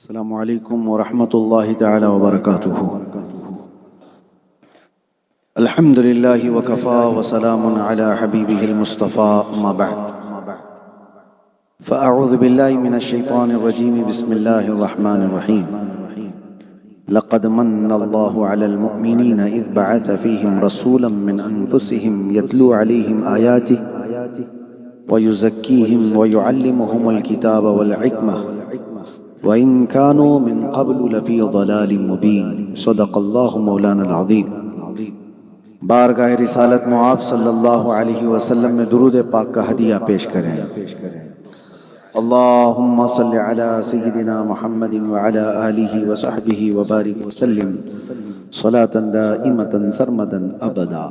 السلام علیکم ورحمۃ اللہ تعالی وبرکاتہ۔ الحمد للہ وکفا وسلام علی حبیبہ المصطفیٰ، اما بعد فاعوذ باللہ من الشیطان الرجیم، بسم اللہ الرحمن الرحیم۔ لقد من اللہ علی المؤمنین اذ بعث فیہم رسولا من انفسہم یتلو علیہم آیاتہ ویزکیہم ویعلمہم الکتاب والحکمہ وَإِن كَانُوا مِن قَبْلُ لَفِي ضَلَالٍ مُبِينٍ۔ صدق اللہ مولانا العظیم۔ بارگاہ رسالت معاف صلی اللہ علیہ وسلم میں درود پاک کا ہدیہ پیش کریں۔ اللہم صلی علی سیدنا محمد وعلی آلہ وصحبہ وبارک وسلم صلاة دائمة سرمدا ابدا۔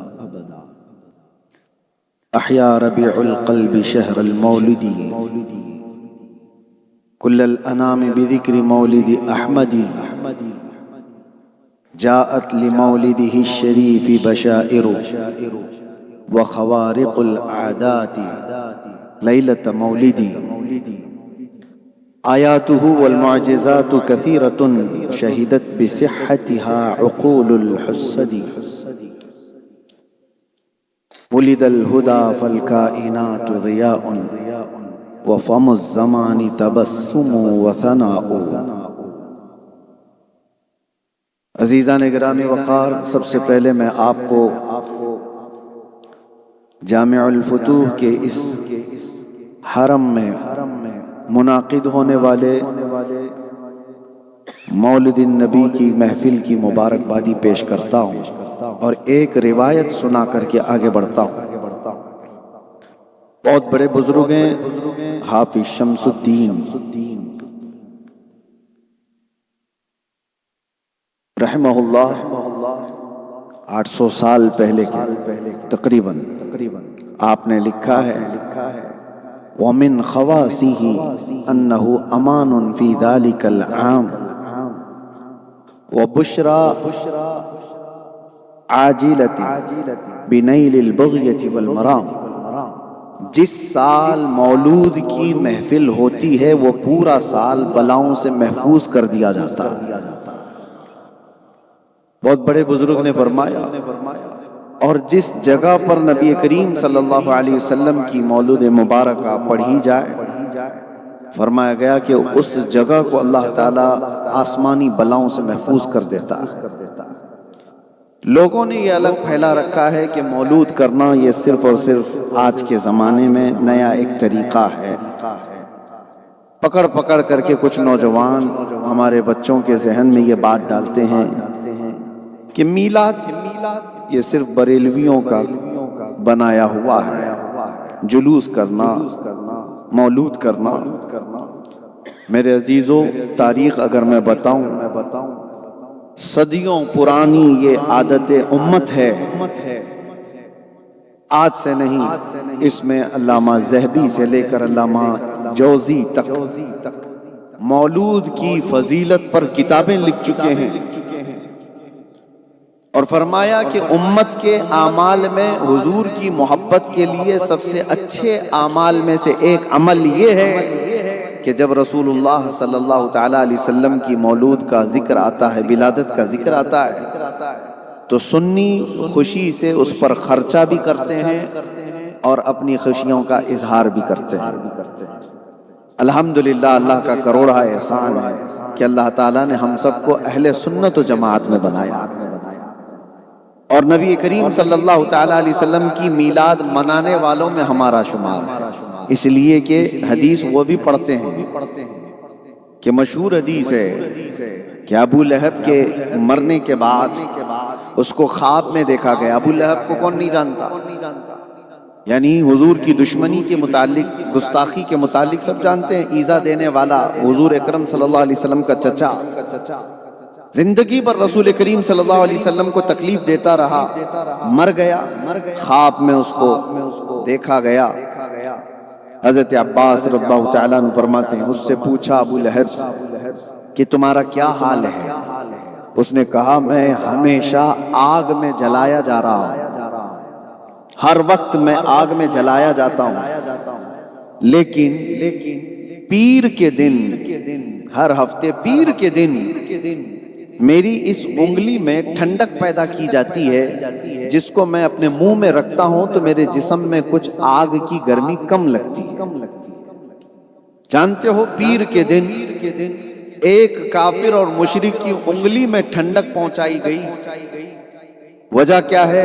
احیا ربیع القلب شہر المولد کل الانام بذکر مولد احمد، جاءت لمولده الشریف بشائر وخوارق العادات لیلۃ مولد، آیاته والمعجزات کثیرة شہدت بصحتها عقول الحسد، ولد الہدی فالکائنات ضیاء وفم الزمان تبسم وثناء۔ عزیزان گرامی وقار، سب سے پہلے میں آپ کو جامع الفتوح کے اس حرم میں منعقد ہونے والے مولد النبی کی محفل کی مبارکبادی پیش کرتا ہوں اور ایک روایت سنا کر کے آگے بڑھتا ہوں۔ بہت بڑے بزرگ ہیں حافظ شمس الدین رحمہ اللہ، 800 سال پہلے کے تقریباً آپ نے لکھا ہے وَمِنْ خَوَاسِهِ أَنَّهُ أَمَانٌ فِي ذَلِكَ الْعَامِ وَبُشْرَى عَاجِلَةٍ بِنَيْلِ الْبُغْيَةِ وَالْمَرَامِ۔ جس سال مولود کی محفل ہوتی ہے وہ پورا سال بلاؤں سے محفوظ کر دیا جاتا ہے۔ بہت بڑے بزرگ نے فرمایا، اور جس جگہ پر نبی کریم صلی اللہ علیہ وسلم کی مولود مبارکہ پڑھی جائے، فرمایا گیا کہ اس جگہ کو اللہ تعالیٰ آسمانی بلاؤں سے محفوظ کر دیتا ہے۔ لوگوں نے یہ الگ پھیلا رکھا ہے کہ مولود کرنا یہ صرف اور صرف آج کے زمانے میں نیا ایک طریقہ ہے۔ پکڑ پکڑ کر کے کچھ نوجوان ہمارے بچوں کے ذہن میں یہ بات ڈالتے ہیں کہ میلاد یہ صرف بریلویوں کا بنایا ہوا ہے، جلوس کرنا، مولود کرنا۔ میرے عزیزو، تاریخ اگر میں بتاؤں، صدیوں پرانی یہ عادت امت ہے، آج سے نہیں۔ اس میں علامہ ذہبی سے لے کر علامہ جوزی تک مولود کی فضیلت پر کتابیں لکھ چکے ہیں، اور فرمایا کہ امت کے اعمال میں حضور کی محبت کے لیے سب سے اچھے اعمال میں سے ایک عمل یہ ہے کہ جب رسول اللہ صلی اللہ تعالیٰ علیہ وسلم کی مولود کا ذکر آتا ہے، ولادت کا ذکر آتا ہے، تو سنی خوشی سے اس پر خرچہ بھی کرتے ہیں اور اپنی خوشیوں کا اظہار بھی کرتے ہیں۔ الحمدللہ، اللہ کا کروڑا احسان ہے کہ اللہ تعالیٰ نے ہم سب کو اہل سنت و جماعت میں بنایا، اور نبی کریم صلی اللہ تعالیٰ علیہ وسلم کی میلاد منانے والوں میں ہمارا شمار ہے۔ اس لیے کہ حدیث وہ بھی پڑھتے ہیں کہ مشہور حدیث ہے کہ ابو لہب کے مرنے کے بعد اس کو خواب میں دیکھا گیا۔ ابو لہب کو کون نہیں جانتا؟ یعنی حضور کی دشمنی کے متعلق، گستاخی کے متعلق سب جانتے ہیں۔ ایذا دینے والا حضور اکرم صلی اللہ علیہ وسلم کا چچا، زندگی پر رسول کریم صلی اللہ علیہ وسلم کو تکلیف دیتا رہا، مر گیا۔ خواب میں اس کو دیکھا گیا۔ حضرت عباس رضی اللہ تعالیٰ عنہ فرماتے ہیں، اس سے پوچھا ابو لہب سے کہ تمہارا کیا حال ہے؟ اس نے کہا، میں ہمیشہ آگ میں جلایا جا رہا ہوں، ہر وقت میں آگ میں جلایا جاتا ہوں، لیکن پیر کے دن ہر ہفتے پیر کے دن میری اس انگلی میں ٹھنڈک پیدا کی جاتی ہے، جس کو میں اپنے منہ میں رکھتا ہوں تو میرے جسم میں کچھ آگ کی گرمی کم لگتی ہے۔ جانتے ہو پیر کے دن ایک کافر اور مشرک کی انگلی میں ٹھنڈک پہنچائی گئی، وجہ کیا ہے؟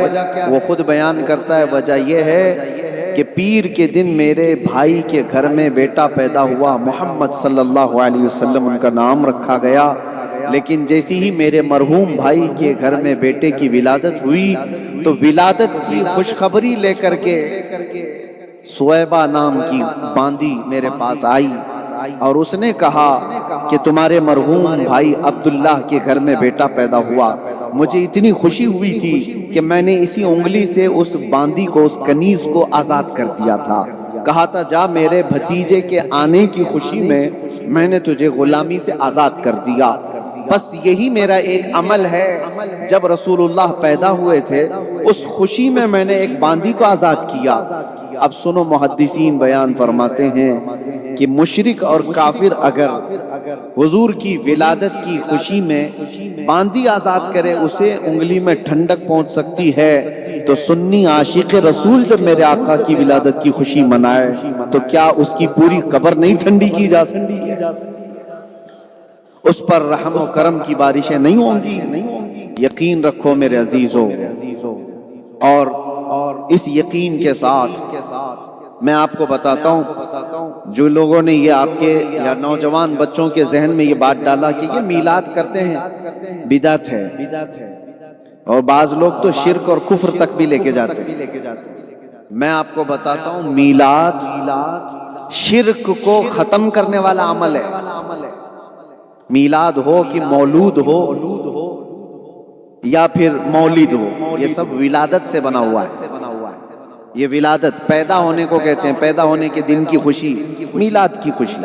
وہ خود بیان کرتا ہے، وجہ یہ ہے کہ پیر کے دن میرے بھائی کے گھر میں بیٹا پیدا ہوا، محمد صلی اللہ علیہ وسلم ان کا نام رکھا گیا، لیکن جیسی ہی میرے مرحوم بھائی کے گھر میں بیٹے کی ولادت ہوئی تو ولادت کی خوشخبری لے کر کے سویبہ نام کی باندی میرے پاس آئی اور اس نے کہا کہ تمہارے مرحوم بھائی عبداللہ کے گھر میں بیٹا پیدا ہوا۔ مجھے اتنی خوشی ہوئی تھی کہ میں نے اسی انگلی سے اس باندی کو، اس کنیز کو آزاد کر دیا تھا، کہا تھا جا میرے بھتیجے کے آنے کی خوشی میں نے تجھے غلامی سے آزاد کر دیا۔ بس یہی میرا ایک عمل ہے، جب رسول اللہ پیدا ہوئے تھے اس خوشی میں نے ایک باندی کو آزاد کیا۔ اب سنو، محدثین بیان فرماتے ہیں کہ مشرک اور کافر اگر حضور کی ولادت کی خوشی میں باندی آزاد کرے، اسے انگلی میں ٹھنڈک پہنچ سکتی ہے، تو سنی عاشق رسول جب میرے آقا کی ولادت کی خوشی منائے تو کیا اس کی پوری قبر نہیں ٹھنڈی کی جا سکتی؟ اس پر رحم و کرم کی بارشیں نہیں ہوں گی؟ یقین رکھو میرے عزیزو، اور اس یقین کے ساتھ میں آپ کو بتاتا ہوں، جو لوگوں نے یہ آپ کے یا نوجوان بچوں کے ذہن میں یہ بات ڈالا کہ یہ میلاد کرتے ہیں، بدعت ہے، اور بعض لوگ تو شرک اور کفر تک بھی لے کے جاتے ہیں، میں آپ کو بتاتا ہوں میلاد شرک کو ختم کرنے والا عمل ہے۔ میلاد ہو کہ مولود ہو یا پھر مولد ہو، یہ سب ولادت سے بنا ہوا ہے۔ یہ ولادت پیدا ہونے کو کہتے ہیں، پیدا ہونے کے دن کی خوشی، میلاد کی خوشی۔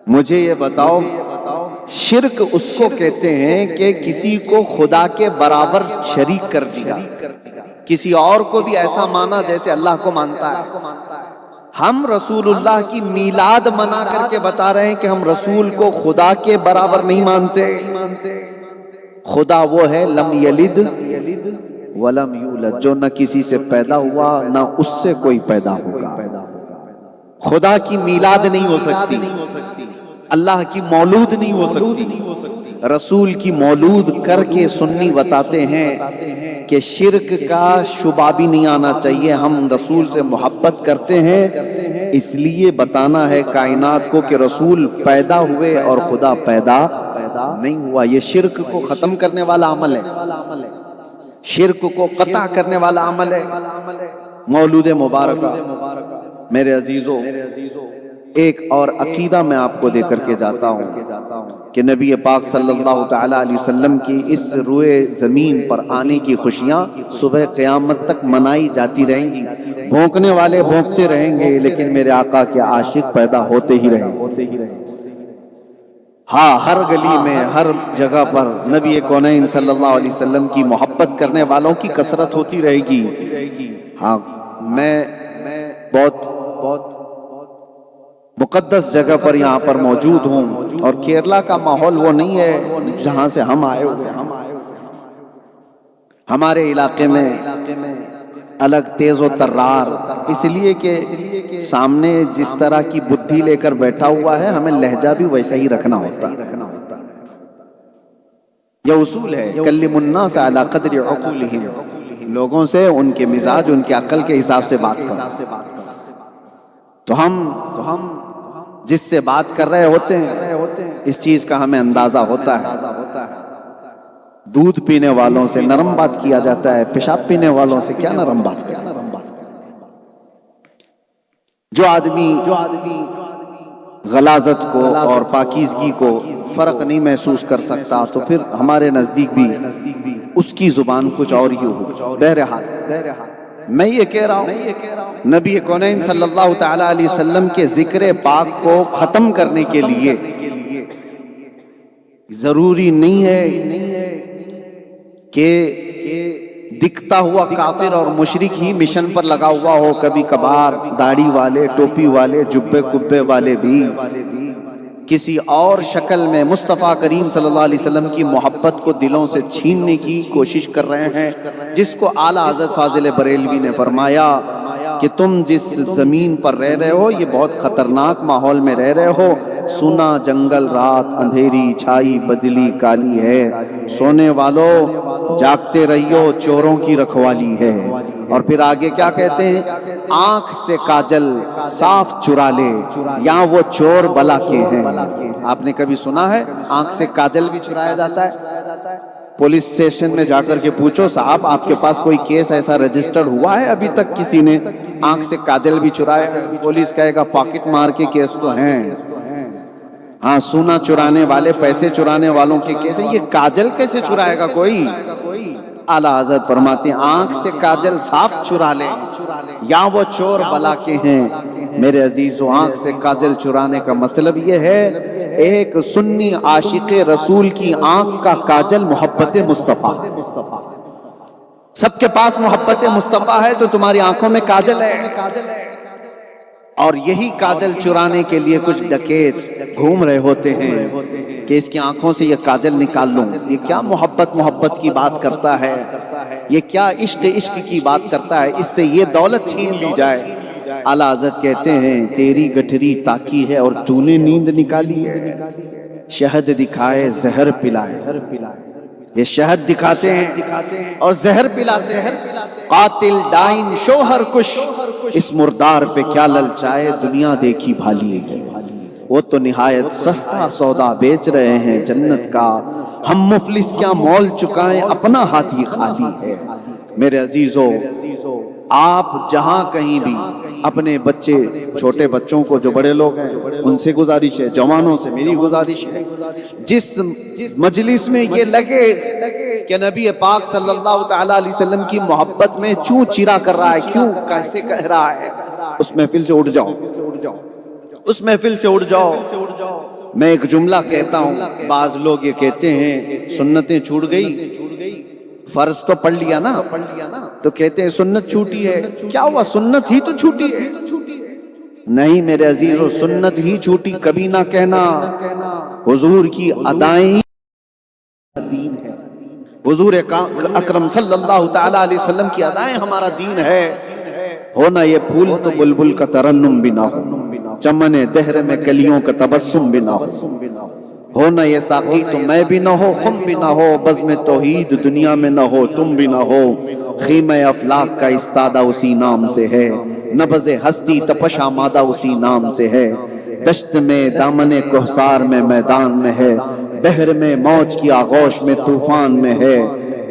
مجھے یہ بتاؤ، شرک اس کو کہتے ہیں کہ کسی کو خدا کے برابر شریک کر دیا، کسی اور کو بھی ایسا مانا جیسے اللہ کو مانتا ہے۔ ہم رسول اللہ کی میلاد منا کر کے بتا رہے ہیں کہ ہم رسول کو خدا کے برابر نہیں مانتے۔ خدا وہ ہے لم یلد ولم یولد، جو نہ کسی سے پیدا ہوا نہ اس سے کوئی پیدا ہوگا۔ خدا کی میلاد نہیں ہو سکتی، اللہ کی مولود نہیں ہو سکتی۔ رسول کی مولود کر کے سنی بتاتے ہیں کہ شرک کا شبہ بھی نہیں آنا چاہیے۔ ہم رسول سے محبت کرتے ہیں، اس لیے بتانا ہے کائنات کو کہ رسول پیدا ہوئے اور خدا پیدا نہیں ہوا۔ یہ شرک کو ختم کرنے والا عمل ہے، شرک کو قطع کرنے والا عمل ہے۔ مولود مبارکہ میرے عزیزو، ایک اور عقیدہ میں آپ کو دے کر کے جاتا ہوں کہ نبی پاک صلی اللہ تعالی علیہ وسلم کی اس روئے زمین پر آنے کی خوشیاں صبح قیامت تک منائی جاتی رہیں گی۔ بھونکنے والے بھونکتے رہیں گے لیکن میرے آقا کے عاشق پیدا ہوتے ہی رہیں گے۔ ہاں، ہر گلی میں، ہر جگہ پر نبی کونین صلی اللہ علیہ وسلم کی محبت کرنے والوں کی کثرت ہوتی رہے گی۔ ہاں، میں بہت مقدس جگہ پر یہاں پر موجود ہوں، اور کیرلا کا ماحول وہ نہیں ہے جہاں سے ہم آئے ہوئے ہیں۔ ہمارے علاقے میں الگ تیز و ترار، اس لیے کہ سامنے جس طرح کی بدھی لے کر بیٹھا ہوا ہے ہمیں لہجہ بھی ویسا ہی رکھنا ہوتا ہے۔ یہ اصول ہے، کلم الناس علی قدر عقولہم، لوگوں سے ان کے مزاج، ان کے عقل کے حساب سے بات کرو۔ تو ہم جس سے بات کر رہے ہوتے ہیں اس چیز کا ہمیں اندازہ ہوتا ہے۔ دودھ پینے والوں سے نرم بات کیا جاتا ہے، پیشاب پینے والوں سے کیا نرم بات کیا۔ جو آدمی غلاظت کو اور پاکیزگی کو فرق نہیں محسوس کر سکتا تو پھر ہمارے نزدیک بھی اس کی زبان کچھ اور ہی ہو۔ بہرحال میں یہ کہہ رہا ہوں، نبی کونین صلی اللہ تعالی علیہ وسلم کے ذکر پاک کو ختم کرنے کے لیے ضروری نہیں ہے کہ دکھتا ہوا کافر اور مشرک ہی مشن پر لگا ہوا ہو۔ کبھی کبھار داڑھی والے، ٹوپی والے، جبے کبے والے بھی کسی اور شکل میں مصطفیٰ کریم صلی اللہ علیہ وسلم کی محبت کو دلوں سے چھیننے کی کوشش کر رہے ہیں، جس کو اعلیٰ حضرت فاضل بریلوی نے فرمایا کہ تم جس زمین پر رہ رہے ہو یہ بہت خطرناک ماحول میں رہ رہے ہو، سونا جنگل، رات اندھیری چھائی، بدلی کالی ہے، سونے والوں جاگتے رہیو، چوروں کی رکھوالی ہے۔ اور پھر آگے کیا کہتے ہیں؟ آنکھ سے کاجل صاف چرا لے، یہاں وہ چور بلا کے ہیں۔ آپ نے کبھی سنا ہے آنکھ سے کاجل بھی چرایا جاتا ہے؟ پولیس اسٹیشن میں جا کر کے پوچھو، صاحب آپ کے پاس کوئی کیس ایسا رجسٹرڈ ہوا ہے ابھی تک کسی نے آنکھ سے کاجل بھی چرایا ہے؟ پولیس کہے گا پاکٹ مار کے کیس تو ہیں، ہاں سونا چرانے والے، پیسے چرانے والوں کے کیس ہیں، یہ کاجل کیسے چرائے گا کوئی؟ اعلیٰ حضرت فرماتے ہیں آنکھ سے کاجل صاف چرا لے، یا وہ چور بلا کے ہیں۔ میرے عزیزو، آنکھ سے کاجل چرانے کا مطلب یہ ہے ایک سنی عاشق رسول کی آنکھ کا کاجل محبت مصطفیٰ۔ سب کے پاس محبت مصطفیٰ ہے تو تمہاری آنکھوں میں کاجل ہے، اور یہی کاجل چرانے کے لیے کچھ ڈکیت گھوم رہے ہوتے ہیں کہ اس کی آنکھوں سے یہ کاجل نکال لوں۔ یہ کیا محبت کی بات کرتا ہے، یہ کیا عشق کی بات کرتا ہے، اس سے یہ دولت چھین لی جائے۔ اعلیٰ حضرت کہتے ہیں تیری گٹھری تاکی ہے اور تو نے نیند نکالی ہے، شہد دکھائے زہر پلائے، یہ شہد دکھاتے ہیں اور زہر پلاتے ہیں۔ قاتل ڈائن شوہر کش، اس مردار پہ کیا للچائے، دنیا دیکھی بھالی ہے۔ وہ تو نہایت سستا سودا بیچ رہے ہیں جنت کا، ہم مفلس کیا مول چکائیں، اپنا ہاتھ ہی خالی ہے۔ میرے عزیزو، آپ جہاں کہیں بھی اپنے بچے، چھوٹے بچوں کو، جو بڑے لوگ ہیں ان سے گزارش ہے، جوانوں سے میری گزارش ہے، جس مجلس میں یہ لگے کہ نبی پاک صلی اللہ تعالی علیہ وسلم کی محبت میں چوں چرا کر رہا ہے، کیوں کیسے کہہ رہا ہے، اس محفل سے اٹھ جاؤ، اس محفل سے اٹھ جاؤ۔ میں ایک جملہ کہتا ہوں، بعض لوگ یہ کہتے ہیں سنتیں چھوٹ گئی، فرض تو پڑھ لیا نا، تو کہتے ہیں سنت چھوٹی ہے۔ کیا ہوا، سنت ہی تو چھوٹی ہے؟ نہیں میرے عزیزو، سنت ہی چھوٹی کبھی نہ کہنا، حضور کی ادائیں دین ہے، حضور اکرم صلی اللہ تعالی علیہ وسلم کی ادائیں ہمارا دین ہے۔ ہونا یہ پھول تو بلبل کا ترنم بھی نہ ہو، چمن دہر میں کلیوں کا تبسم بھی نہ ہو، ہونا یہ ساقی تو میں بھی نہ ہو، خم بھی نہ ہو، بزم توحید دنیا میں نہ ہو، تم بھی نہ ہو، خیمہ افلاک کا استادہ اسی نام سے ہے، نبض ہستی تپش آمادہ اسی نام سے ہے، دشت میں دامن کوہسار میں میدان میں ہے، بحر میں موج کی آغوش میں طوفان میں ہے،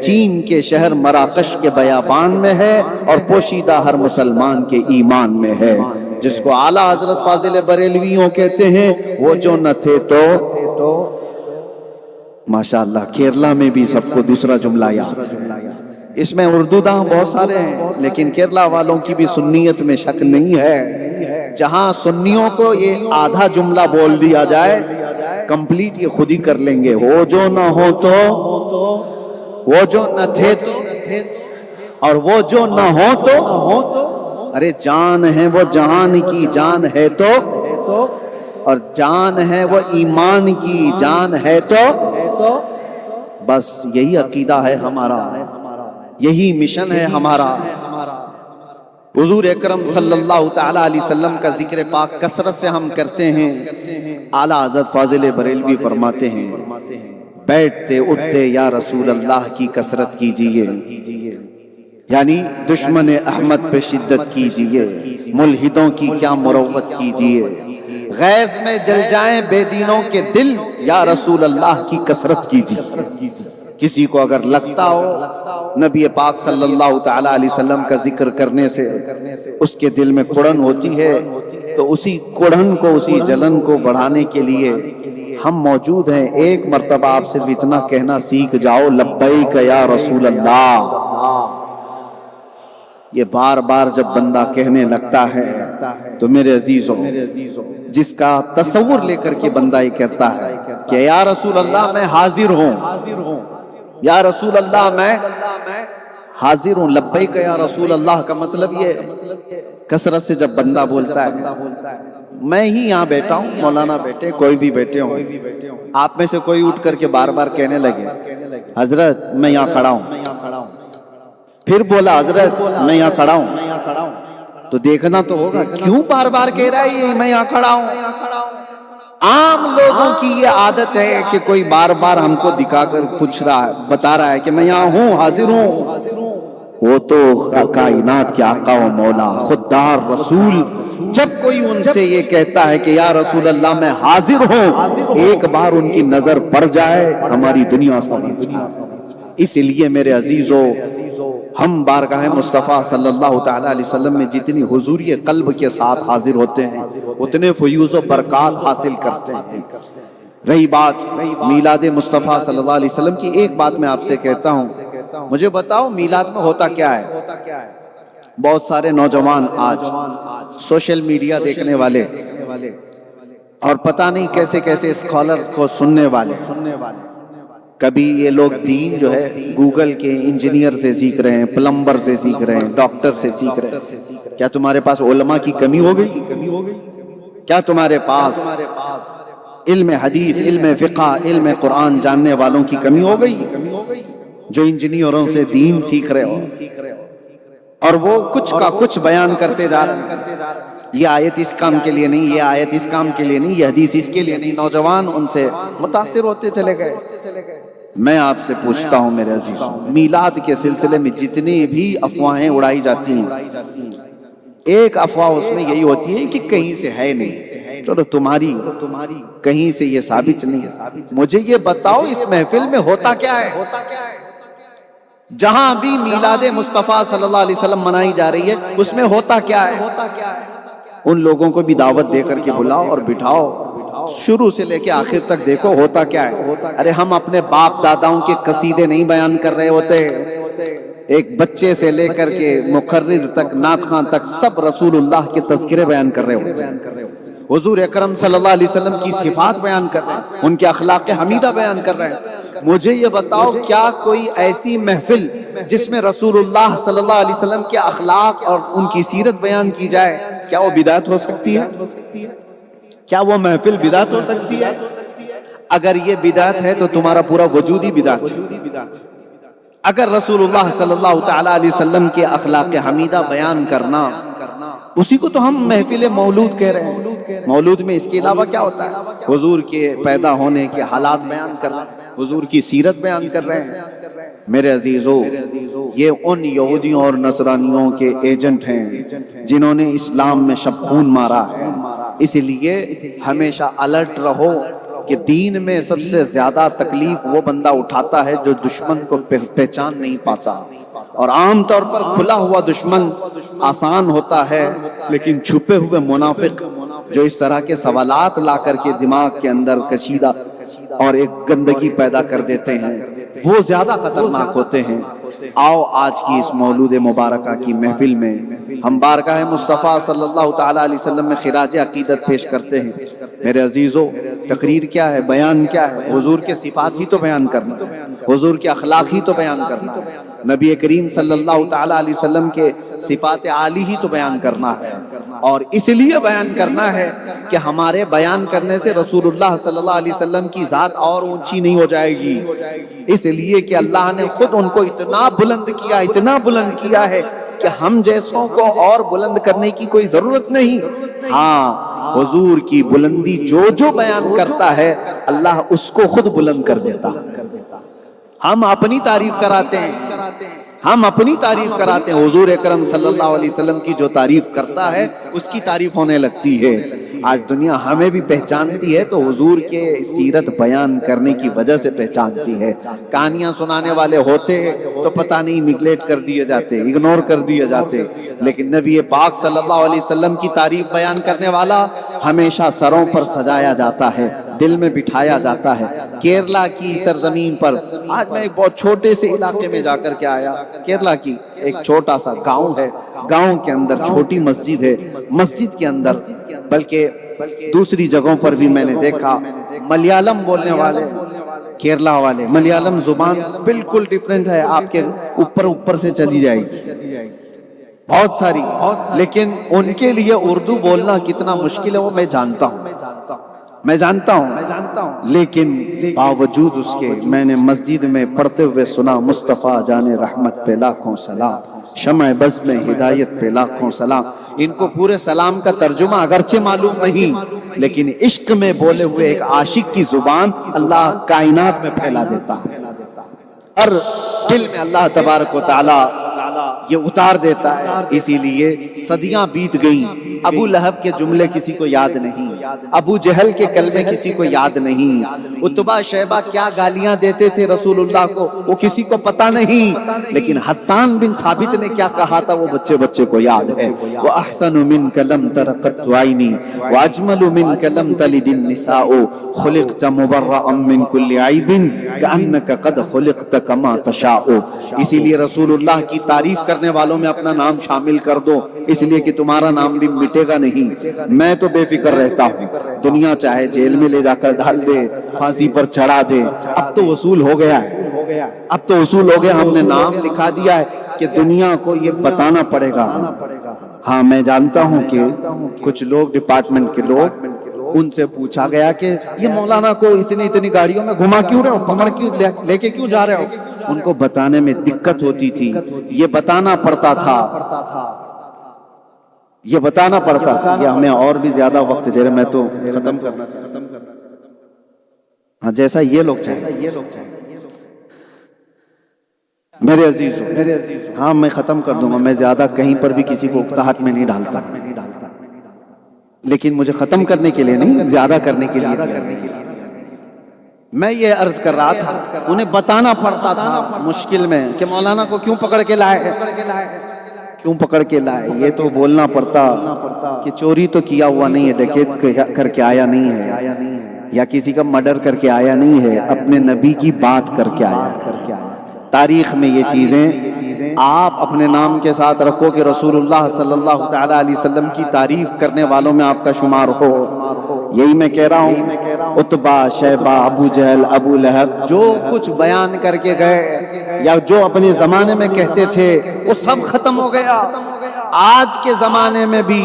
چین کے شہر مراکش کے بیابان میں ہے، اور پوشیدہ ہر مسلمان کے ایمان میں ہے۔ جس کو اعلیٰ حضرت فاضل بریلویوں کہتے ہیں، وہ جو نہ تھے تو ماشاءاللہ کیرلا میں بھی سب کو دوسرا جملہ یاد ہے۔ اس میں اردو داں بہت سارے ہیں، لیکن کیرلا والوں کی بھی سنیت میں شک نہیں ہے۔ جہاں سنیوں کو یہ آدھا جملہ بول دیا جائے، کمپلیٹ یہ خود ہی کر لیں گے، وہ جو نہ ہو تو، وہ جو نہ تھے تو، اور وہ جو نہ ہو تو، ارے جان ہے وہ جہان کی جان ہے تو، اور جان ہے وہ ایمان کی جان ہے تو، بس یہی عقیدہ ہے ہمارا، یہی مشن ہے ہمارا۔ حضور اکرم صلی اللہ تعالی علیہ وسلم کا ذکر پاک کثرت سے ہم کرتے ہیں۔ اعلیٰ حضرت فاضل بریلوی فرماتے ہیں بیٹھتے اٹھتے یا رسول اللہ کی کثرت کیجئے، یعنی دشمن احمد پہ شدت کیجئے، ملحدوں کی کیا مروت کیجئے، غیظ میں جل جائیں بے دینوں کے دل، یا رسول اللہ کی کثرت کیجئے۔ کسی کو اگر لگتا ہو نبی پاک صلی اللہ تعالی علیہ وسلم کا ذکر کرنے سے اس کے دل میں کڑن ہوتی ہے، تو اسی کڑن کو، اسی جلن کو بڑھانے کے لیے ہم موجود ہیں۔ ایک مرتبہ آپ صرف اتنا کہنا سیکھ جاؤ، لبیک یا رسول اللہ۔ یہ بار بار جب بندہ کہنے لگتا ہے تو میرے عزیزوں، جس کا تصور لے کر کے بندہ یہ کہتا ہے کہ یا رسول اللہ میں حاضر ہوں، یا رسول اللہ میں حاضر ہوں، لبیک یا رسول اللہ کا مطلب یہ کثرت سے جب بندہ بولتا ہے میں ہی یہاں بیٹھا ہوں، مولانا بیٹھے، کوئی بھی بیٹھے ہوں، آپ میں سے کوئی اٹھ کر کے بار بار کہنے لگے حضرت میں یہاں کھڑا ہوں، پھر بولا حضرت میں یہاں کھڑا ہوں، تو دیکھنا تو ہوگا کیوں بار بار کہہ رہا ہے یہ میں یہاں کھڑا ہوں۔ عام لوگوں کی یہ عادت ہے کہ کوئی بار بار ہم کو دکھا کر پوچھ رہا ہے، بتا رہا ہے کہ میں یہاں ہوں، حاضر ہوں۔ وہ تو کائنات کے آقا و مولا خوددار رسول جب کوئی ان سے یہ کہتا ہے کہ یا رسول اللہ میں حاضر ہوں، ایک بار ان کی نظر پڑ جائے ہماری دنیا ساری۔ اس لیے میرے عزیزو، ہم بارگاہ مصطفیٰ صلی اللہ تعالی علیہ وسلم میں جتنی حضوری قلب کے ساتھ حاضر ہوتے ہیں اتنے فیوز و برکات حاصل کرتے ہیں۔ رہی بات میلاد مصطفیٰ صلی اللہ علیہ وسلم کی، ایک بات میں آپ سے کہتا ہوں، مجھے بتاؤ میلاد میں ہوتا کیا ہے؟ بہت سارے نوجوان آج سوشل میڈیا دیکھنے والے اور پتہ نہیں کیسے کیسے اسکالر کو سننے والے، کبھی یہ لوگ دین جو ہے گوگل کے انجینئر سے سیکھ رہے ہیں، پلمبر سے سیکھ رہے ہیں، ڈاکٹر سے سیکھ رہے ہیں۔ کیا تمہارے پاس علماء کی کمی ہو گئی؟ کیا تمہارے پاس علم حدیث، علم فقہ، علم قرآن جاننے والوں کی کمی ہو گئی جو انجینئروں سے دین سیکھ رہے ہو؟ اور وہ کچھ کا کچھ بیان کرتے جا رہے ہیں، یہ آیت اس کام کے لیے نہیں، یہ آیت اس کام کے لیے نہیں، یہ حدیث اس کے لیے نہیں۔ نوجوان ان سے متاثر ہوتے چلے گئے۔ میں آپ سے پوچھتا ہوں میرے عزیزوں، میلاد کے سلسلے میں جتنی بھی افواہیں اڑائی جاتی ہیں، ایک افواہ اس میں یہی ہوتی ہے کہ کہیں سے ہے نہیں۔ چلو تمہاری کہیں سے یہ ثابت نہیں ہے، مجھے یہ بتاؤ اس محفل میں ہوتا کیا ہے؟ جہاں بھی میلاد مصطفیٰ صلی اللہ علیہ وسلم منائی جا رہی ہے اس میں ہوتا کیا ہے؟ ان لوگوں کو بھی دعوت دے کر کے بلاؤ اور بٹھاؤ، شروع سے لے کے آخر تک دیکھو ہوتا کیا ہے۔ ارے ہم اپنے باپ داداؤں کے قصیدے نہیں بیان کر رہے ہوتے، ایک بچے سے لے کر کے مقرر تک، نعت خواں تک، سب رسول اللہ کے تذکرے بیان کر رہے ہوتے ہیں، حضور اکرم صلی اللہ علیہ وسلم کی صفات بیان کر رہے ہیں، ان کے اخلاق حمیدہ بیان کر رہے ہیں۔ مجھے یہ بتاؤ کیا کوئی ایسی محفل جس میں رسول اللہ صلی اللہ علیہ وسلم کے اخلاق اور ان کی سیرت بیان کی جائے، کیا وہ بدعت ہو سکتی ہے؟ کیا وہ محفل بدعت ہو سکتی ہے؟ اگر یہ بدعت ہے تو تمہارا پورا وجود ہی بدعت ہے۔ اگر رسول اللہ صلی اللہ تعالی علیہ وسلم کے اخلاق حمیدہ بیان کرنا، اسی کو تو ہم محفل مولود کہہ رہے ہیں۔ مولود میں اس کے علاوہ کیا ہوتا ہے؟ حضور کے پیدا ہونے کے حالات بیان کرنا، حضور کی سیرت بیان کر رہے ہیں۔ میرے عزیزو، یہ ان یہودیوں اور نصرانیوں کے ایجنٹ ہیں جنہوں نے اسلام میں شب خون مارا ہے۔ اس لیے ہمیشہ الرٹ رہو کہ دین میں سب سے زیادہ تکلیف وہ بندہ اٹھاتا ہے جو دشمن کو پہچان نہیں پاتا، اور عام طور پر کھلا ہوا دشمن آسان ہوتا ہے، لیکن چھپے ہوئے منافق جو اس طرح کے سوالات لا کر کے دماغ کے اندر کشیدہ اور ایک گندگی پیدا کر دیتے ہیں، وہ زیادہ خطرناک ہوتے ہیں۔ آؤ آج کی اس مولود مبارکہ کی محفل میں ہم بارگاہ مصطفیٰ صلی اللہ تعالی علیہ وسلم میں خراج عقیدت پیش کرتے ہیں۔ میرے عزیزو، تقریر کیا ہے، بیان کیا ہے؟ حضور کے صفات ہی تو بیان کرنا ہے، حضور کے اخلاق ہی تو بیان کرنا ہے، نبی کریم صلی اللہ تعالی علیہ وسلم کے صفات عالی ہی تو بیان کرنا ہے۔ اور اس لیے بیان کرنا ہے کہ ہمارے بیان کرنے سے رسول اللہ صلی اللہ علیہ وسلم کی ذات اور اونچی نہیں ہو جائے گی، اس لیے کہ اللہ نے خود ان کو اتنا بلند کیا، اتنا بلند کیا ہے کہ ہم جیسوں کو اور بلند کرنے کی کوئی ضرورت نہیں۔ ہاں، حضور کی بلندی جو بیان کرتا ہے اللہ اس کو خود بلند کر دیتا ہے۔ ہم اپنی تعریف کراتے ہیں، ہم اپنی تعریف کراتے ہیں، حضور اکرم صلی اللہ علیہ وسلم کی جو تعریف کرتا ہے اس کی تعریف ہونے لگتی ہے۔ آج دنیا ہمیں بھی پہچانتی ہے تو حضور کے سیرت بیان کرنے کی وجہ سے پہچانتی ہے۔ کہانیاں سنانے والے ہوتے تو پتہ نہیں نگلیکٹ کر دیے جاتے، اگنور کر دیے جاتے، لیکن نبی پاک صلی اللہ علیہ وسلم کی تعریف بیان کرنے والا ہمیشہ سروں پر سجایا جاتا ہے، دل میں بٹھایا جاتا ہے۔ کیرلا کی سرزمین پر آج میں ایک بہت چھوٹے سے علاقے میں جا کر کے آیا، کیرلا کی ایک چھوٹا سا گاؤں ہے، گاؤں کے اندر چھوٹی مسجد ہے، مسجد کے اندر بلکہ دوسری جگہوں پر بھی میں نے دیکھا ملیالم بولنے والے، کیرلا والے، ملیالم زبان بالکل ڈیفرنٹ ہے، آپ کے اوپر سے چلی جائے گی، بہت ساری، لیکن ان کے لیے اردو بولنا کتنا مشکل ہے وہ میں جانتا ہوں، میں جانتا ہوں، لیکن باوجود اس کے میں نے مسجد میں پڑھتے ہوئے سنا مصطفیٰ جان رحمت پہ لاکھوں سلام، شمع بز میں ہدایت پہ لاکھوں سلام۔ ان کو پورے سلام کا ترجمہ اگرچہ معلوم نہیں، لیکن عشق میں بولے ہوئے ایک عاشق کی زبان اللہ کائنات میں پھیلا دیتا ہے، ہر دل میں اللہ تبارک و تعالی یہ اتار دیتا ہے۔ اسی لیے صدیاں بیت گئیں، ابو لہب کے جملے کسی کو یاد نہیں، ابو جہل کے کلمے کسی کو یاد نہیں، عتبہ شیبہ کیا گالیاں دیتے تھے رسول اللہ کو وہ کسی کو پتہ نہیں، لیکن حسان بن ثابت نے کیا کہا تھا وہ بچے کو یاد ہے۔ وَأَحْسَنُ مِنْكَ لَمْ تَرَ قَطُّ عَيْنِي وَأَجْمَلُ مِنْكَ لَمْ تَلِدِ النِّسَاءُ خُلِقْتَ مُبَرَّأً مِنْ كُلِّ عَيْبٍ كَأَنَّكَ قَدْ خُلِقْتَ كَمَا تَشَاءُ۔ اسی لیے رسول اللہ کی تعریف کرنے والوں میں اپنا نام شامل کر دو، اس لیے کہ تمہارا نام بھی مٹے گا نہیں۔ میں تو بے فکر رہتا ہوں، دنیا چاہے جیل میں لے جا کر ڈال دے، پھانسی پر چڑھا دے، اب تو وصول ہو گیا ہے، اب تو وصول ہو گیا، ہم نے نام لکھا دیا ہے کہ دنیا کو یہ بتانا پڑے گا۔ ہاں میں جانتا ہوں کہ کچھ لوگ ڈپارٹمنٹ کے لوگ ان سے پوچھا گیا کہ یہ مولانا کو اتنی گاڑیوں میں گھما کیوں رہے ہو، پکڑ کیوں لے کے کیوں جا رہے ہو؟ ان کو بتانے میں دقت ہوتی تھی، یہ بتانا پڑتا تھا، یہ بتانا پڑتا تھا۔ یہ ہمیں اور بھی زیادہ وقت دے رہے، میں تو ختم کرنا چاہتا ہوں۔ ہاں جیسا یہ لوگ چاہیں میرے عزیزوں، ہاں میں ختم کر دوں گا، میں زیادہ کہیں پر بھی کسی کو اکتاہٹ میں نہیں ڈالتا، لیکن مجھے ختم کرنے کے لیے نہیں، زیادہ کرنے کے لیے دیا۔ میں یہ عرض کر رہا تھا انہیں بتانا پڑتا تھا مشکل میں کہ مولانا کو کیوں پکڑ کے لائے، کیوں پکڑ کے لائے۔ یہ تو بولنا پڑتا کہ چوری تو کیا ہوا نہیں ہے، ڈکیت کر کے آیا نہیں ہے، یا کسی کا مرڈر کر کے آیا نہیں ہے، اپنے نبی کی بات کر کے آیا۔ تاریخ میں یہ چیزیں آپ اپنے نام کے ساتھ رکھو کہ رسول اللہ صلی اللہ تعالی علیہ وسلم کی تعریف کرنے والوں میں آپ کا شمار ہو۔ یہی میں کہہ رہا ہوں، عتبہ شیبہ ابو جہل ابو لہب جو کچھ بیان کر کے گئے یا جو اپنے زمانے میں کہتے تھے وہ سب ختم ہو گیا۔ آج کے زمانے میں بھی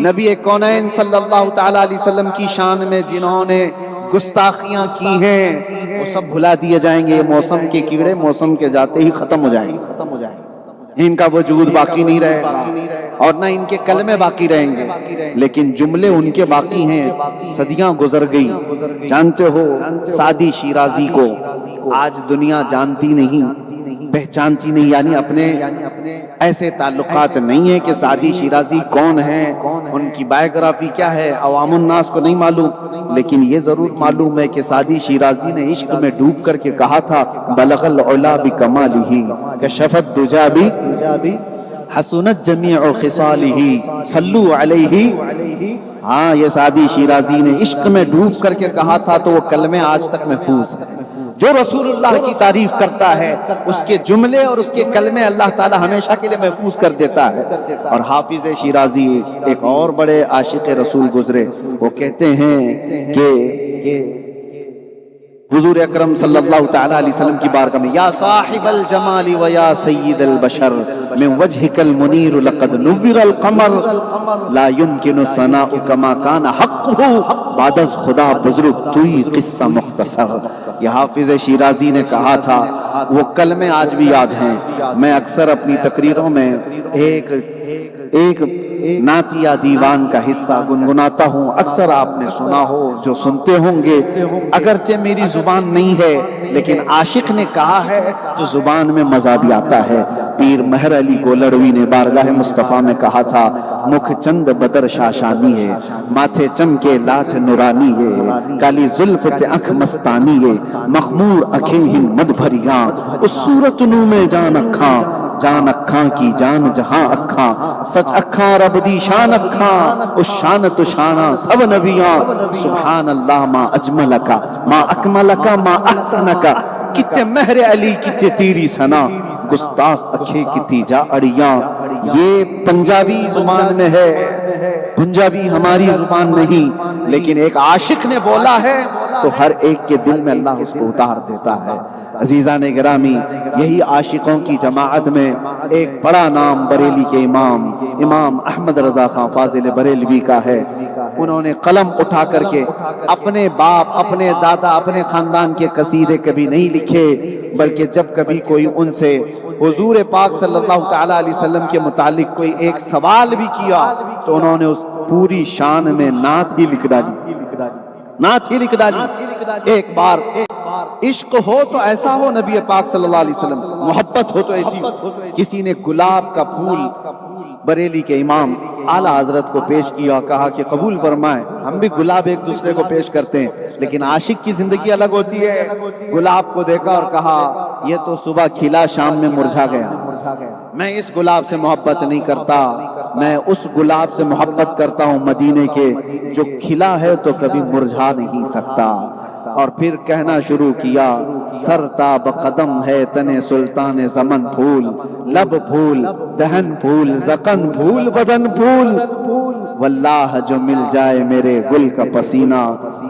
نبی کونین صلی اللہ تعالی علیہ وسلم کی شان میں جنہوں نے گستاخیاں کی ہیں وہ سب بھلا دیے جائیں گے۔ موسم کے کیڑے موسم کے جاتے ہی ختم ہو جائیں گے، ان کا وجود باقی نہیں رہے گا اور نہ ان کے کلمے باقی رہیں گے، لیکن جملے ان کے باقی ہیں۔ صدیاں گزر گئی، جانتے ہو سعدی شیرازی کو آج دنیا جانتی نہیں، پہچانتی نہیں، یعنی اپنے ایسے تعلقات نہیں ہیں کہ سعدی شیرازی کون ہیں، ان کی بائیوگرافی کیا ہے، عوام الناس کو نہیں معلوم، لیکن یہ ضرور معلوم ہے کہ سعدی شیرازی نے عشق میں ڈوب کر کے کہا تھا بلغ العلا بکمالہ کشف الدجا حسنت جمیع خصالہ صلو علیہ۔ ہاں یہ سعدی شیرازی نے عشق میں ڈوب کر کے کہا تھا تو وہ کلمے آج تک محفوظ ہیں۔ جو رسول اللہ کی تعریف کرتا ہے اس کے جملے اور اس کے کلمے اللہ تعالی ہمیشہ کے لیے محفوظ کر دیتا ہے۔ اور حافظ شیرازی ایک اور بڑے عاشق رسول گزرے، وہ کہتے ہیں کہ حضور اکرم صلی اللہ تعالی علیہ وسلم کی بارگاہ میں یا صاحب الجمال و یا سید البشر من وجهك المنیر لقد نور القمر لا يمكن ثناء كما كان حقه بعد از خدا بزرگ توئی قصہ مختصر۔ یہ حافظ شیرازی نے کہا تھا، وہ کلمے آج بھی یاد ہیں۔ میں اکثر اپنی تقریروں میں ایک نعتیہ دیوان کا حصہ گنگناتا ہوں، اکثر آپ نے سنا ہو، جو سنتے ہوں گے، اگرچہ میری زبان نہیں ہے لیکن عاشق نے کہا ہے تو زبان میں مزہ بھی آتا ہے۔ پیر مہر علی گولڑوی نے بارگاہ مصطفیٰ میں کہا تھا مکھ چند بدر شاشانی ہے، ماتھے چمکے لاٹھ نورانی ہے، کالی زلف تے اکھ مستانی ہے، مخمور اکھیں ہن مد بھریاں، اس صورت نو میں جان اکھاں، جان اکھاں کی جان جہاں اکھاں، سچ اکھاں رب دی شان اکھاں، اس شان تو شانہ سب نبیاں، سبحان اللہ ما اجملکا ما اکملکا ما احسنکا، کتے مہر علی کتے تیری سنا، گستاخ اکھے کتی جا اڑیاں۔ یہ پنجابی زبان میں ہے، پنجابی ہماری زبان نہیں، لیکن ایک عاشق نے بولا ہے تو ہر ایک کے دل میں اللہ اس کو اتار دیتا ہے۔ عزیزان گرامی، یہی عاشقوں کی جماعت میں ایک بڑا نام بریلی کے امام احمد رضا خان فاضل بریلوی کا ہے۔ انہوں نے قلم اٹھا کر کے اپنے باپ، اپنے دادا، اپنے خاندان کے قصیدے کبھی نہیں لکھے، بلکہ جب کبھی کوئی ان سے حضور پاک صلی اللہ تعالیٰ علیہ وسلم کے متعلق کوئی ایک سوال بھی کیا تو انہوں نے اس پوری شان میں نعت ہی لکھ ڈالی، نعت ہی لکھ ڈالی۔ ایک بار عشق ہو تو ایسا ہو نبی پاک صلی اللہ علیہ وسلم سے، محبت ہو تو ایسی ہو۔ کسی نے گلاب کا پھول بریلی کے امام اعلیٰ حضرت کو پیش کیا، کہا کہ قبول فرمائیں، ہم بھی گلاب ایک دوسرے کو پیش کرتے ہیں، لیکن عاشق کی زندگی الگ ہوتی ہے۔ گلاب کو دیکھا اور کہا یہ تو صبح کھلا شام میں مرجھا گیا، میں اس گلاب سے محبت نہیں کرتا، میں اس گلاب سے محبت کرتا ہوں مدینے کے جو کھلا ہے تو کبھی مرجھا نہیں سکتا۔ اور پھر کہنا شروع کیا، سر تاب قدم ہے تنے سلطان زمن پھول، لب پھول، دہن پھول، زقن پھول، بدن پھول، واللہ جو مل جائے میرے گل کا پسینہ،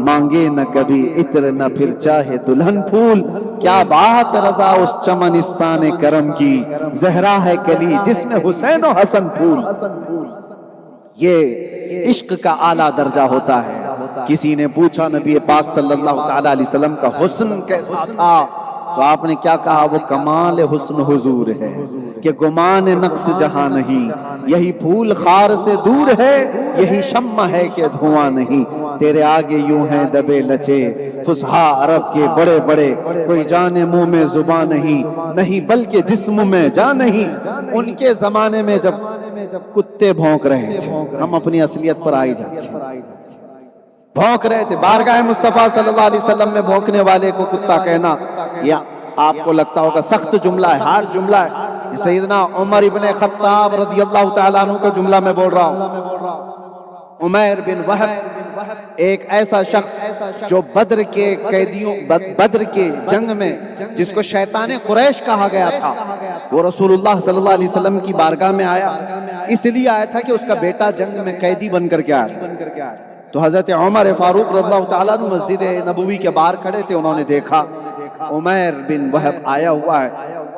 مانگے نہ کبھی عطر نہ پھر چاہے دلہن پھول۔ کیا بات رضا اس چمنستان کرم کی، زہرا ہے کلی جس میں حسین و حسن پھول۔ یہ عشق کا اعلیٰ درجہ ہوتا ہے۔ کسی نے پوچھا نبی پاک صلی اللہ تعالیٰ علیہ وسلم کا حسن کیسا تھا تو آپ نے کیا کہا، وہ کمال حسن حضور ہے کہ گمان نقص جہاں نہیں، یہی پھول خار سے دور ہے، یہی شمع ہے کہ دھواں نہیں، تیرے آگے یوں ہیں دبے لچے فصحاء عرب کے بڑے بڑے، کوئی جانے منہ میں زبان نہیں بلکہ جسم میں جان نہیں۔ ان کے زمانے میں جب کتے بھونک رہے تھے، ہم اپنی اصلیت پر آئی جاتے ہیں، بھونک رہے تھے، بارگاہ مصطفیٰ صلی اللہ علیہ وسلم میں بھونکنے والے کو کتا کہنا یا آپ کو لگتا ہوگا سخت جملہ ہے، ہارڈ جملہ ہے۔ سیدنا عمر ابن خطاب رضی اللہ تعالیٰ عنہ کا جملہ میں بول رہا ہوں۔ عمیر بن وہب ایک ایسا شخص جو بدر کے قیدیوں، بدر کے جنگ میں جس کو شیطان قریش کہا گیا تھا، وہ رسول اللہ صلی اللہ علیہ وسلم کی بارگاہ میں آیا، اس لیے آیا تھا کہ اس کا بیٹا جنگ میں قیدی بن کر کے آیا۔ تو حضرت عمر فاروق رضی اللہ تعالیٰ عنہ مسجد نبوی کے باہر کھڑے تھے، انہوں نے دیکھا عمیر بن وہب آیا ہوا ہے،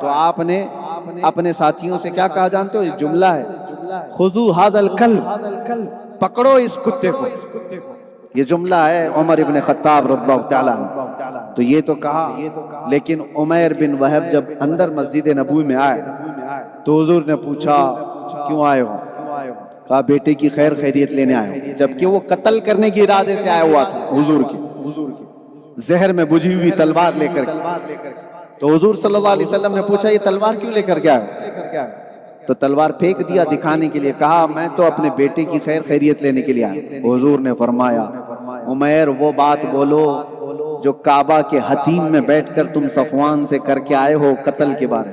تو آپ نے اپنے ساتھیوں سے کیا کہا جانتے ہو؟ یہ جملہ ہے، خذو ھذا الکلب، پکڑو اس کتے کو۔ یہ جملہ ہے عمر بن خطاب رضی اللہ تعالیٰ عنہ۔ تو یہ تو کہا، لیکن عمیر بن وہب جب اندر مسجد نبوی میں آئے تو حضور نے پوچھا کیوں آئے ہو؟ کہا بیٹے کی خیر خیریت لینے آئے ہو، جبکہ وہ قتل کرنے کی ارادے سے آیا ہوا تھا حضور کی، زہر میں بجھی ہوئی تلوار لے کر کے۔ تو حضور صلی اللہ علیہ وسلم نے پوچھا یہ تلوار کیوں لے کر کے آئے؟ تو تلوار پھینک دیا دکھانے کے لیے، کہا میں تو اپنے بیٹے کی خیر خیریت لینے کے لیے آیا۔ حضور نے فرمایا عمیر وہ بات بولو جو کعبہ کے حتیم میں بیٹھ کر تم صفوان سے کر کے آئے ہو قتل کے بارے۔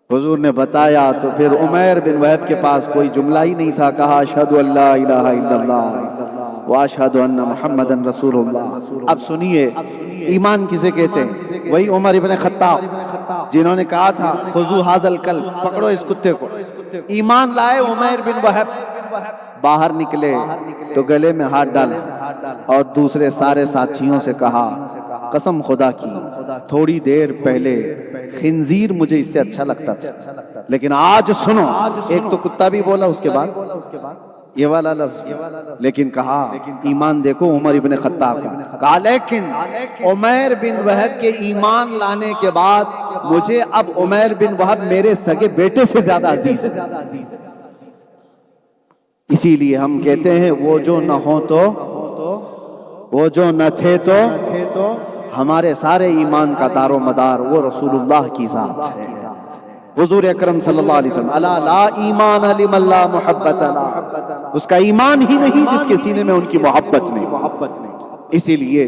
حضور نے بتایا تو پھر عمیر بن وہب کے پاس کوئی جملہ ہی نہیں تھا، کہا اشہد ان لا الہ الا اللہ واشہد ان محمد رسول اللہ۔ اب سنیے ایمان کسے کہتے ہیں؟ وہی عمر بن خطاب جنہوں نے کہا تھا خذو ھذا الکلب، پکڑو اس کتے کو۔ ایمان لائے عمیر بن وہب، باہر نکلے تو گلے میں ہاتھ ڈالا اور دوسرے سارے ساتھیوں سے کہا قسم خدا کی تھوڑی دیر پہلے خنزیر مجھے اس سے اچھا لگتا تھا، لیکن آج سنو، ایک تو کتا بھی بولا اس کے بعد یہ والا لفظ، لیکن کہا ایمان دیکھو عمر بن خطاب کا، کہا لیکن عمیر بن وہب کے ایمان لانے کے بعد مجھے اب عمیر بن وہب میرے سگے بیٹے سے زیادہ عزیز ہے۔ اسی لیے ہم کہتے ہیں وہ جو نہ ہو تو، وہ جو نہ تھے تو، ہمارے سارے ایمان کا دار و مدار وہ رسول اللہ کی ذات ہے، حضور اکرم صلی اللہ علیہ وسلم۔ الا لا ایمان لمن لا محبت له، اس کا ایمان ہی نہیں جس کے سینے میں ان کی محبت نہیں۔ اسی لیے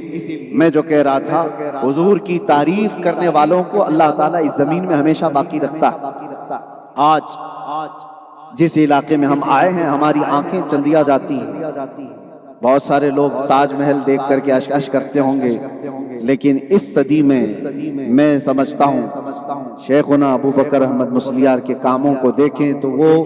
میں جو کہہ رہا تھا، حضور کی تعریف کرنے والوں کو اللہ تعالیٰ اس زمین میں ہمیشہ باقی رکھتا ہے۔ آج جس علاقے میں ہم آئے ہیں ہماری آنکھیں چندیا جاتی ہیں، بہت سارے لوگ تاج محل دیکھ کر کے اشک کرتے ہوں گے، لیکن اس صدی میں میں سمجھتا ہوں شیخنا ابو بکر احمد مسلیار کے کاموں کو دیکھیں تو وہ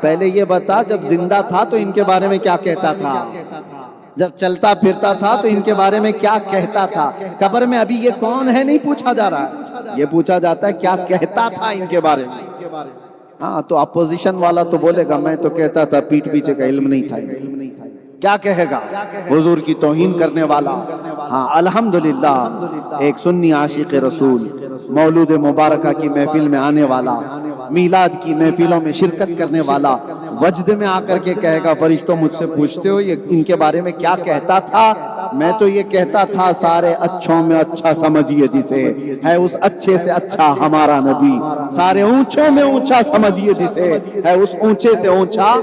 پہلے یہ بتا جب زندہ تھا تو ان کے بارے میں کیا کہتا تھا، جب چلتا پھرتا تھا تو ان کے بارے میں کیا کہتا تھا، قبر میں ابھی یہ کون ہے نہیں پوچھا جا رہا ہے، یہ پوچھا جاتا ہے کیا کہتا تھا ان کے بارے میں۔ ہاں تو اپوزیشن والا تو بولے گا میں تو کہتا تھا پیٹھ پیچھے کا علم نہیں تھا، کیا کہے گا حضور کی توہین کرنے والا۔ ہاں الحمدللہ ایک سنی عاشق رسول مولود مبارکہ کی محفل میں آنے والا، میلاد کی محفلوں میں شرکت کرنے والا وجد میں آ کر کے کہے گا فرشتوں مجھ سے پوچھتے ہو یہ ان کے بارے میں کیا کہتا تھا، میں تو یہ کہتا تھا سارے اچھوں میں اچھا سمجھیے جسے ہے اس اچھے سے اچھا ہمارا نبی، سارے اونچوں میں اونچا سمجھیے جسے ہے اس اونچے سے اونچا۔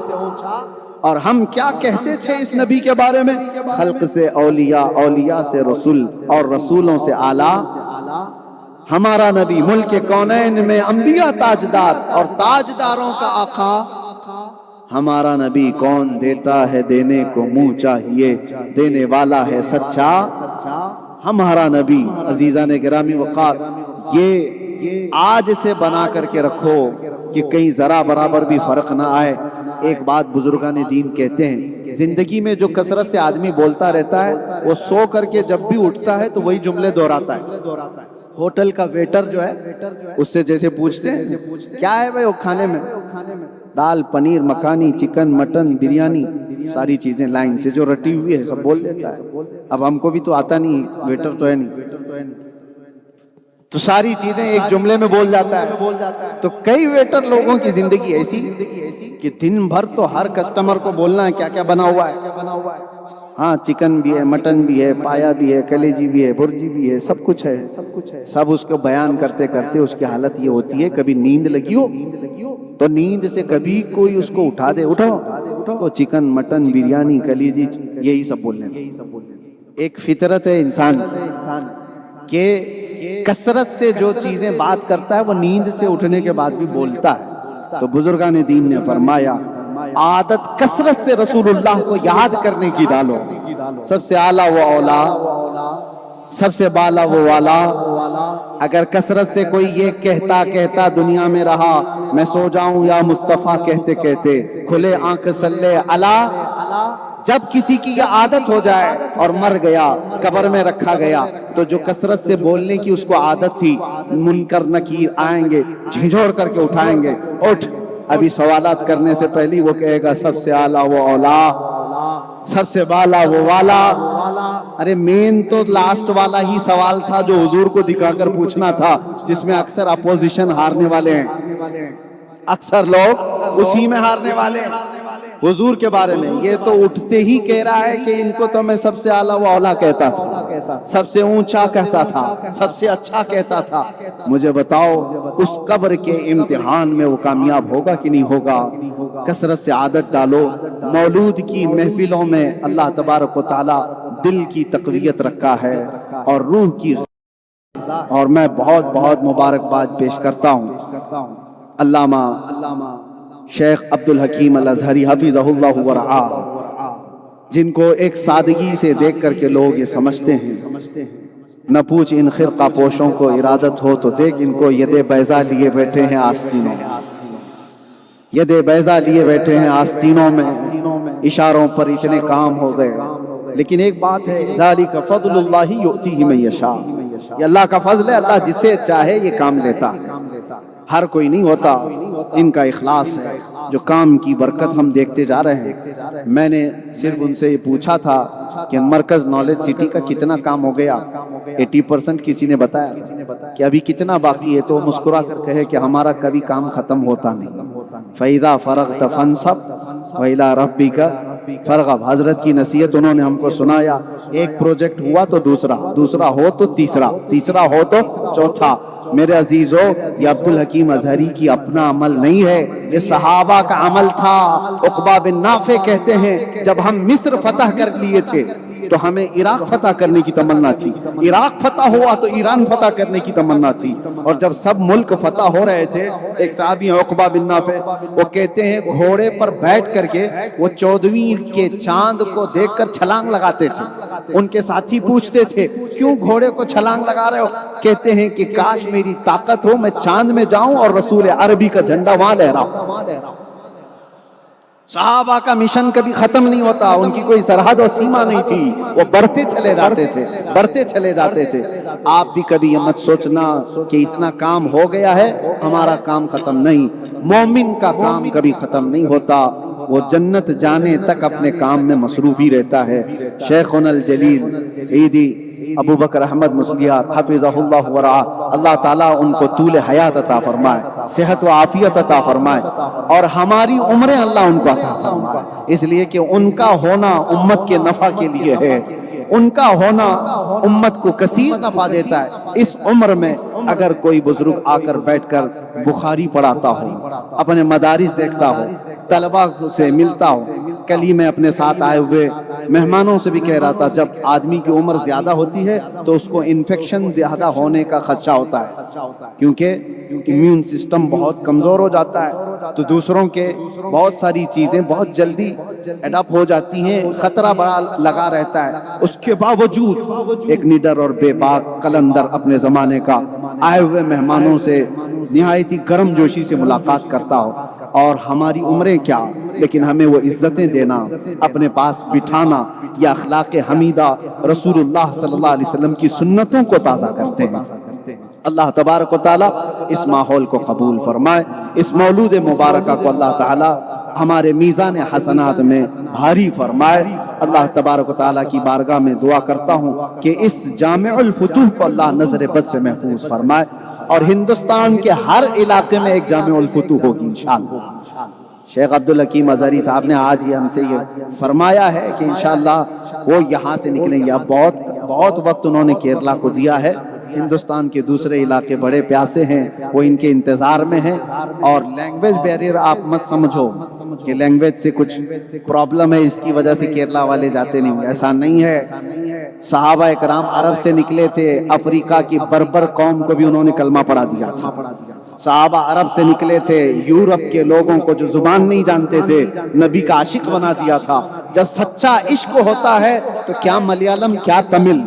اور ہم کیا کہتے تھے اس نبی کے بارے میں، خلق سے اولیاء، اولیاء سے رسول اور رسولوں سے اعلیٰ ہمارا نبی، ملک کونین میں انبیاء تاجدار اور تاجداروں کا آقا ہمارا نبی، کون دیتا ہے دینے کو منہ چاہیے دینے والا ہے سچا ہمارا نبی۔ عزیزان گرامی وقار، یہ آج سے بنا کر کے رکھو کہ کہیں ذرا برابر بھی فرق نہ آئے۔ ایک بات بزرگان دین کہتے ہیں، زندگی میں جو کثرت سے آدمی بولتا رہتا ہے وہ سو کر کے جب بھی اٹھتا ہے تو وہی جملے دہراتا ہے۔ ہوٹل کا ویٹر جو ہے اس سے جیسے پوچھتے ہیں کیا ہے بھائی وہ کھانے میں، دال پنیر مکھانی چکن مٹن بریانی، ساری چیزیں لائن سے جو رٹی ہوئی ہے سب بول دیتا ہے۔ اب ہم کو بھی تو آتا نہیں، ویٹر تو ہے نہیں، تو ساری چیزیں ایک جملے میں بول جاتا ہے۔ تو کئی ویٹر لوگوں کی زندگی ایسی کہ دن بھر تو ہر کسٹمر کو بولنا ہے کیا کیا بنا ہوا ہے، ہاں چکن بھی ہے مٹن بھی ہے پایا بھی ہے کلیجی بھی ہے برجی بھی ہے سب کچھ ہے، سب اس کو بیان کرتے کرتے اس کی حالت یہ ہوتی ہے کبھی نیند لگی ہو تو نیند سے کبھی کوئی اس کو اٹھا دے، اٹھو تو چکن مٹن بریانی کلیجی یہی سب بولنے۔ ایک فطرت ہے انسان کہ کثرت سے جو چیزیں بات کرتا ہے وہ نیند سے اٹھنے کے بعد بھی بولتا ہے۔ تو بزرگان دین نے فرمایا عادت کثرت سے رسول اللہ کو یاد کرنے کی ڈالو، سب سے اعلیٰ وہ اولا، سب سے بالا وہ والا۔ اگر کثرت سے کوئی یہ کہتا دنیا میں رہا میں سو جاؤں یا مصطفیٰ کہتے کہتے کھلے آنکھ صلی علی، جب کسی کی یہ عادت ہو جائے اور مر گیا قبر میں رکھا گیا تو جو کثرت سے بولنے کی اس کو عادت تھی، منکر نکیر آئیں گے جھنجھوڑ کر کے اٹھائیں گے، اٹھ ابھی سوالات کرنے سے پہلی وہ کہے گا سب سے اعلیٰ وہ اولا، سب سے بالا وہ والا۔ ارے مین تو لاسٹ والا ہی سوال تھا جو حضور کو دکھا کر پوچھنا تھا، جس میں اکثر اپوزیشن ہارنے والے ہیں، اکثر لوگ اسی میں ہارنے والے ہیں حضور کے بارے میں۔ یہ تو اٹھتے ہی کہہ رہا ہے کہ ان کو تو میں سب سے اعلیٰ و اولا کہتا تھا، سب سے اونچا کہتا تھا، سب سے اچھا کہتا تھا۔ مجھے بتاؤ اس قبر کے امتحان میں وہ کامیاب ہوگا کہ نہیں ہوگا؟ کثرت سے عادت ڈالو۔ مولود کی محفلوں میں اللہ تبارک و تعالی دل کی تقویت رکھا ہے اور روح کی، اور میں بہت بہت مبارکباد پیش کرتا ہوں علامہ شیخ عبد الحکیم الازہری حفظہ اللہ ورعاہ، جن کو ایک سادگی سے دیکھ کر کے لوگ یہ سمجھتے ہیں نہ پوچھ ان خرقہ پوشوں کو ارادت ہو تو دیکھ ان کو ید بیضا لیے بیٹھے ہیں آستینوں میں، ید بیضا لیے بیٹھے ہیں آستینوں میں، اشاروں پر اتنے کام ہو گئے۔ لیکن ایک بات ہے ذالک فضل اللہ یؤتیہ من یشاء، یہ اللہ کا فضل ہے، اللہ جسے چاہے یہ کام لیتا ہے، ہر کوئی نہیں ہوتا۔ ان کا اخلاص ہے جو کام کی برکت ہم دیکھتے جا رہے ہیں۔ میں نے صرف ان سے یہ پوچھا تھا کہ مرکز نالج سٹی کا کتنا کام ہو گیا، 80% کسی نے بتایا کہ ابھی کتنا باقی ہے، تو وہ مسکرا کر کہے کہ ہمارا کبھی کام ختم ہوتا نہیں۔ فَإِذَا فَرَغْتَ فَانْصَبْ وَإِلَىٰ رَبِّكَ فَارْغَب، حضرت کی نصیحت انہوں نے ہم کو سنایا۔ ایک پروجیکٹ ہوا تو دوسرا ہو تو تیسرا ہو تو چوتھا۔ میرے عزیزو، یہ عبد الحکیم ازہری کی اپنا عمل نہیں ہے، یہ صحابہ کا عمل تھا۔ عقبہ بن نافع کہتے ہیں جب ہم مصر فتح کر لیے تھے تو ہمیں عراق فتح کرنے کی تمنا تھی، عراق فتح ہوا تو ایران فتح کرنے کی تمنا تھی، اور جب سب ملک فتح ہو رہے تھے، ایک صحابی ہیں عقبہ بن نافع، وہ کہتے ہیں گھوڑے پر بیٹھ کر کے وہ 14ویں کے چاند کو دیکھ کر چھلانگ لگاتے تھے۔ ان کے ساتھی پوچھتے تھے کیوں گھوڑے کو چھلانگ لگا رہے ہو؟ کہتے ہیں کہ کاش میری طاقت ہو میں چاند میں جاؤں اور رسول عربی کا جھنڈا وہاں لہراؤں۔ صحابہ کا مشن کبھی ختم نہیں ہوتا، ان کی کوئی سرحد اور سیما نہیں تھی، وہ بڑھتے چلے جاتے تھے، بڑھتے چلے جاتے تھے۔ آپ بھی کبھی یہ مت سوچنا کہ اتنا کام ہو گیا ہے، ہمارا کام ختم نہیں۔ مومن کا کام کبھی ختم نہیں ہوتا، وہ جنت جانے تک اپنے کام میں مصروف ہی رہتا ہے۔ شیخنا الجلیل سیدی ابو بکر احمد مسلیار حفظہ اللہ ورعا، اللہ تعالیٰ ان کو طول حیات عطا فرمائے، صحت و عافیت عطا فرمائے، اور ہماری عمریں اللہ ان کو عطا فرمائے، اس لیے کہ ان کا ہونا امت کے نفع کے لیے ہے، ان کا ہونا امت کو کثیر نفع دیتا ہے۔ اس عمر میں اگر کوئی بزرگ آ کر بیٹھ کر بخاری پڑھاتا ہو، اپنے مدارس دیکھتا ہو، طلبہ سے ملتا ہو، کل ہی میں اپنے ساتھ آئے ہوئے مہمانوں سے بھی کہہ رہا تھا، جب آدمی کی عمر زیادہ ہوتی ہے تو اس کو انفیکشن زیادہ ہونے کا خدشہ ہوتا ہے، کیونکہ امیون سسٹم بہت کمزور ہو جاتا ہے، تو دوسروں کے بہت ساری چیزیں بہت جلدی اڈاپٹ ہو جاتی ہیں، خطرہ بڑا لگا رہتا ہے۔ اس کے باوجود ایک نڈر اور بے باک قلندر اپنے زمانے کا آئے ہوئے مہمانوں سے نہایت ہی گرم جوشی سے ملاقات کرتا ہو، اور ہماری عمریں کیا، لیکن ہمیں وہ عزتیں دینا، اپنے پاس بٹھانا، یا اخلاق حمیدہ رسول اللہ صلی اللہ علیہ وسلم کی سنتوں کو تازہ کرتے ہیں۔ اللہ تبارک و تعالیٰ اس ماحول کو قبول فرمائے، اس مولود مبارکہ کو اللہ تعالیٰ ہمارے میزان حسنات میں بھاری فرمائے۔ اللہ تبارک و تعالیٰ کی بارگاہ میں دعا کرتا ہوں کہ اس جامع الفتوح کو اللہ نظر بد سے محفوظ فرمائے، اور ہندوستان کے ہر علاقے میں ایک جامع الفتوح ہوگی انشاءاللہ۔ شیخ عبدالحکیم ازہری صاحب نے آج ہی ہم سے یہ فرمایا ہے کہ انشاءاللہ وہ یہاں سے نکلیں گے۔ اب بہت وقت انہوں نے کیرلا کو دیا ہے، ہندوستان کے دوسرے علاقے بڑے پیاسے ہیں، وہ ان کے انتظار میں ہیں۔ اور لینگویج بیریئر آپ مت سمجھو کہ لینگویج سے کچھ پرابلم ہے اس کی وجہ سے کیرلا والے جاتے نہیں، ایسا نہیں ہے۔ صحابہ اکرام عرب سے نکلے تھے، افریقہ کی بربر قوم کو بھی انہوں نے کلمہ پڑھا دیا تھا۔ صحابہ عرب سے نکلے تھے، یورپ کے لوگوں کو جو زبان نہیں جانتے تھے نبی کا عاشق بنا دیا تھا۔ جب سچا عشق ہوتا ہے تو کیا ملیالم، کیا تمل،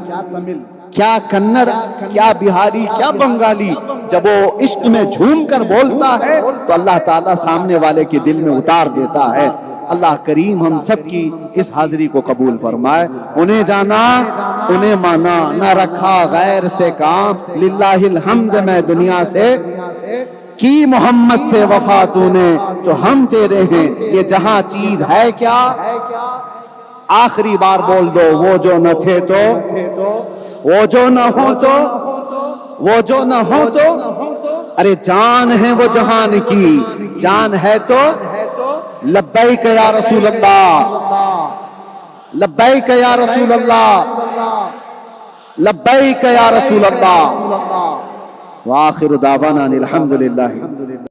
کیا کنڑ، کیا بہاری، کیا بنگالی، جب وہ عشق میں جھوم کر بولتا ہے تو اللہ تعالیٰ سامنے والے کے دل میں اتار دیتا ہے۔ اللہ کریم ہم سب کی اس حاضری کو قبول فرمائے۔ انہیں جانا، انہیں مانا، نہ رکھا غیر سے کام، للہ الحمد میں دنیا سے کی محمد سے وفا تو نے، تو ہم تیرے ہیں، یہ جہاں چیز ہے کیا، آخری بار بول دو، وہ جو نہ تھے تو، وہ جو نہ ہو تو، وہ جو نہ ہو تو، ارے جان ہے وہ جہان کی، جان ہے تو لبیک یا رسول اللہ، لبیک یا رسول اللہ، لبیک یا رسول اللہ۔ وآخر دعوانا الحمدللہ۔